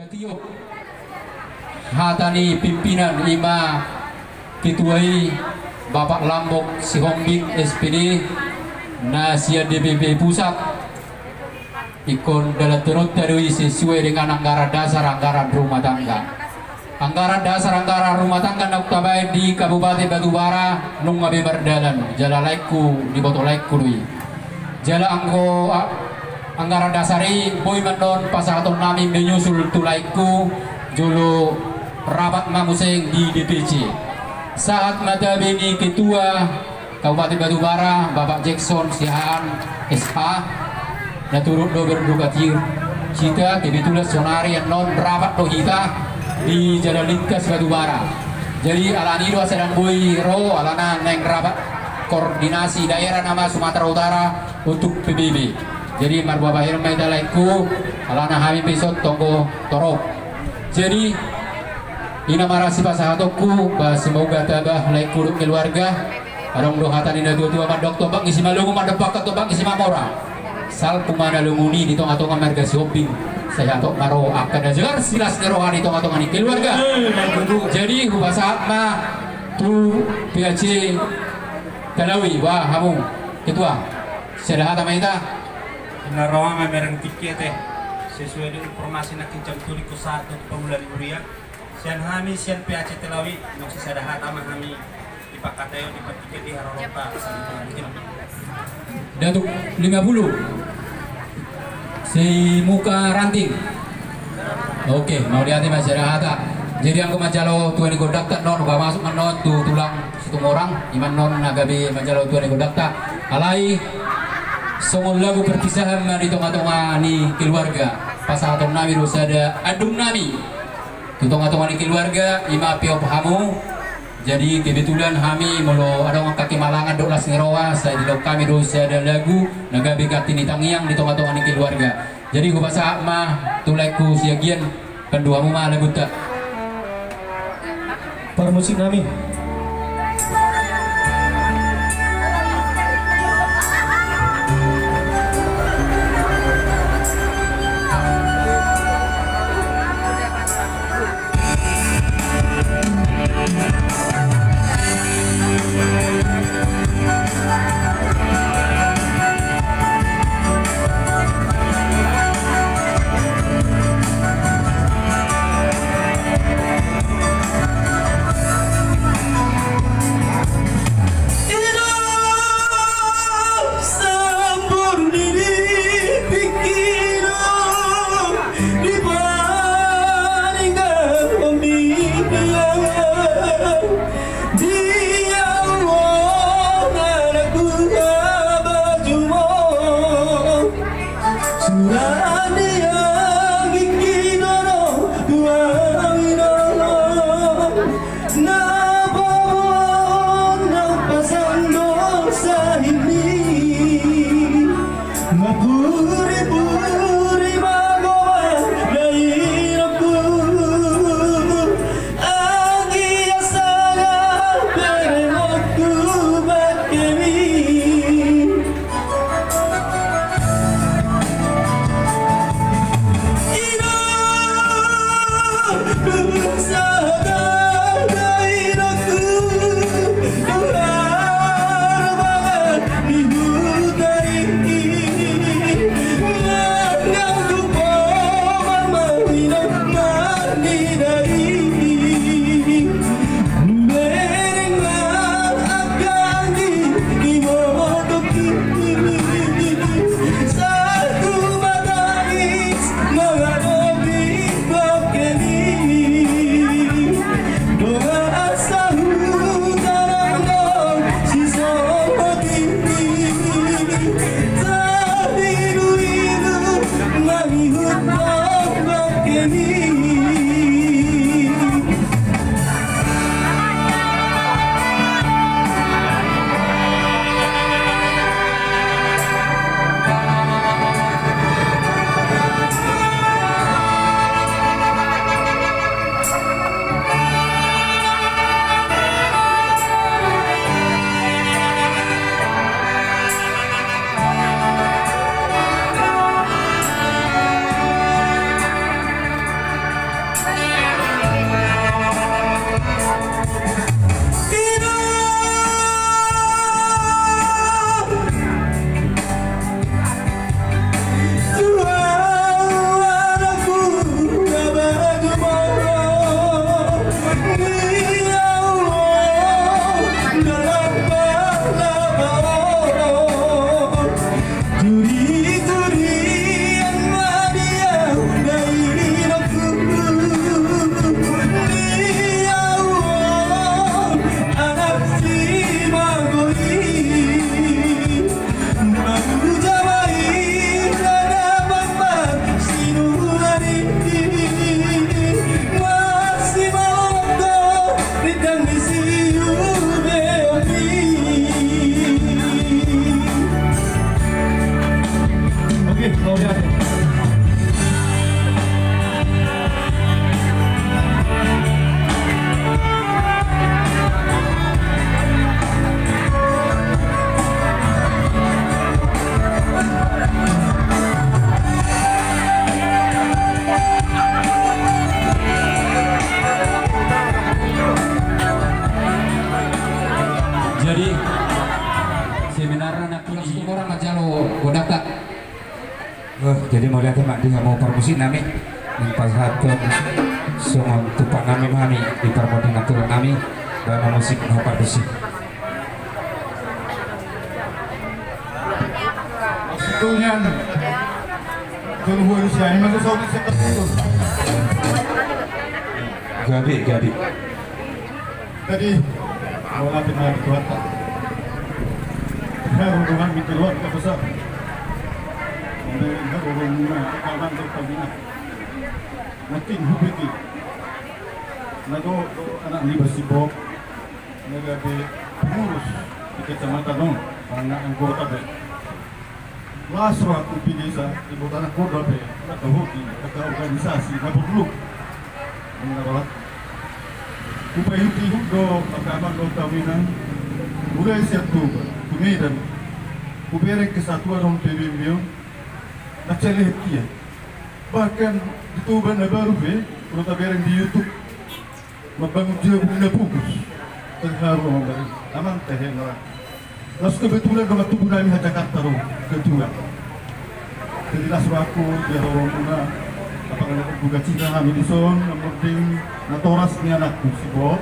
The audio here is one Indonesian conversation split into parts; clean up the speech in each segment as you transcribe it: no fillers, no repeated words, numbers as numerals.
Tiup hatani pimpinan Ima Ketuai Bapak Lambok Sihombing SPD Nasia DPP Pusat ikon dalam turut terui sesuai dengan anggaran dasar anggaran rumah tangga. Anggaran dasar anggaran rumah tangga naktabai di Kabupaten Batubara nungabe berdalan jala laiku di botol laiku lui jala anggo anggaran dasari boy menon pasaton nami menyusul tulaiku julu rapat mamuseng di DPC saat madabini ketua Kabupaten Batubara Bapak Jackson Sihaan SH na turut do berduka cita kebetulan sonari non rapat do kita di Jalan Lintas Batubara jadi alani dua sedang boy ro alana neng rapat koordinasi daerah nama Sumatera Utara untuk PBB. Jadi marba bahir medalaiku alana hami besok tonggo torok. Jadi ina marasi pasahatoku bah semoga tabah laiku keluarga adong dohatan ina dua mandok tobak isi malungu mandepak tobak isi mamora. Sal kumana lumuni di tonga-tonga marga shopping. Saya tok maro akan ajar silas nerohani tonga-tonga ni keluarga. Jadi bahasa ma tu PAC Talawi wah kamu ketua. Sedahat amaita Narawa mereng tiket sesuai dengan informasi nak kincam tuliku saat untuk pemulan Uria sian hami sian PAC Telawi masih sadahat ama hami dipakatayo di tiket di Harorota Datuk 50 si muka ranting oke mau dihati masyarakat jadi aku majalo tuan godak tak non gak masuk non tu tulang situ orang iman non nagabi majalo tuan godak tak alai songol lagu perpisahan di tonga-tonga ni keluarga pasaton nami ada adung nami di tonga-tonga ni keluarga ima pio pahamu jadi kebetulan kami mulu ada orang kaki malangan dolas ngerowa saya di kami ada lagu naga begat ini tangiang di tonga-tonga ni keluarga jadi ku bahasa mah tulaiku siagian kedua mu mah lagu tak permusik nami Oke, mau lihat. Jadi seminar anak ini orang aja lo godakat. Jadi mau lihat mak dia mau permusi nami pas hatun semua tupak nami di permodin atur nami dan musik mau permusi. Maksudnya tunggu Rusia ini masuk saudi seketul. Gadi. Tadi bola pernah dikeluarkan. Hubungan di keluar kita besar. Mereka hubungan kawan terpabina. Makin hubiti. Nago anak ni bersibuk. Mereka di pengurus di kecamatan dong. Anak anggota be. Lasu aku di desa ibu tanah kota be. Atau hoki atau organisasi nabur dulu. Mengawalat. Upayuti do pagkaman do kawinan mulai satu kemudian kuberek kesatuan orang PBB naceleh kia bahkan di Tuban baru kalau tabereng di YouTube membangun jauh na fokus terharu memberi aman tehen orang las kebetulan kalau tubuh kami Jakarta ro kedua jadi las aku dia orang puna apakah buka Cina kami di son penting natoras ni anakku si Bob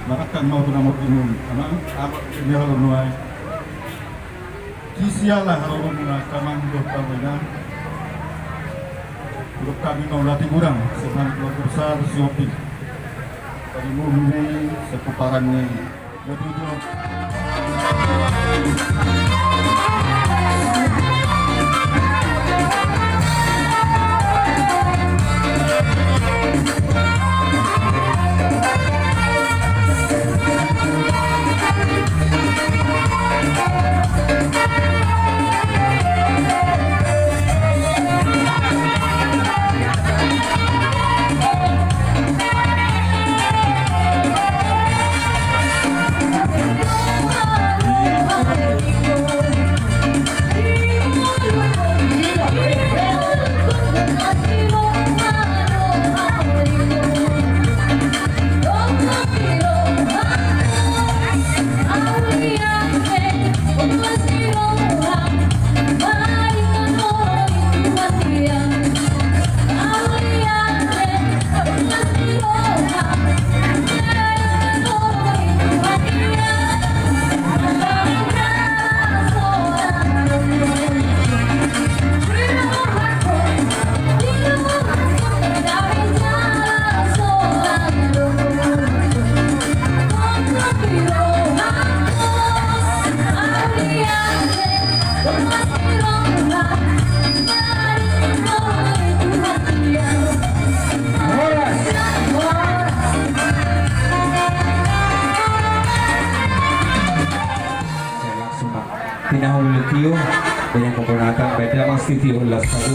makakan mau tu nama bingung anak ini harus nuai kisialah harus nuai kamang dok kamena dok kami mau latih kurang sebenarnya keluarga besar siopin tadi mau ini sepuparan ni lebih dulu. Tinahulitio dengan menggunakan beda mastitio las satu.